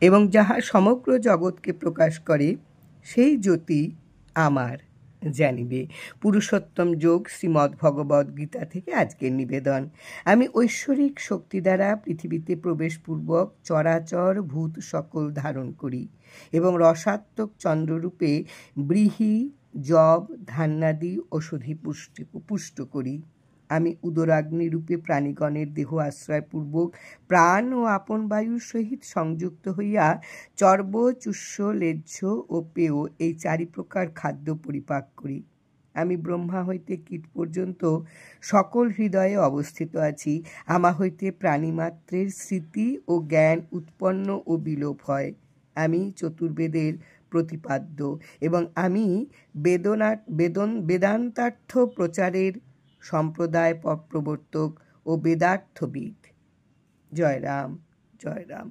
এবং যাহা সমগ্র জগৎকে প্রকাশ করে, সেই জ্যোতি আমার জানিবে। পুরুষোত্তম যোগ, শ্রীমদ্ ভগবদ্ গীতা থেকে আজকের নিবেদন। আমি ঐশ্বরিক শক্তি দ্বারা পৃথিবীতে প্রবেশপূর্বক চরাচর ভূত সকল ধারণ করি এবং রসাত্মক চন্দ্ররূপে ব্রীহি, জব, ধান্যাদি ঔষধি পুষ্ট করি। আমি উদরাগ্নিরূপে প্রাণীগণের দেহ আশ্রয়পূর্বক প্রাণ ও আপন বায়ুর সহিত সংযুক্ত হইয়া চর্ব, চুষ্য, লেহ্য ও পেয় এই 4 প্রকার খাদ্য পরিপাক করি। আমি ব্রহ্মা হইতে কীট পর্যন্ত সকল হৃদয়ে অবস্থিত আছি। আমা হইতে প্রাণীমাত্রের স্মৃতি ও জ্ঞান উৎপন্ন ও বিলোপ হয়। আমি চতুর্বেদের প্রতিপাদ্য এবং আমি বেদান্তার্থ প্রচারের সম্প্রদায় প্রবর্তক ও বেদার্থবিদ। জয় রাম, জয় রাম।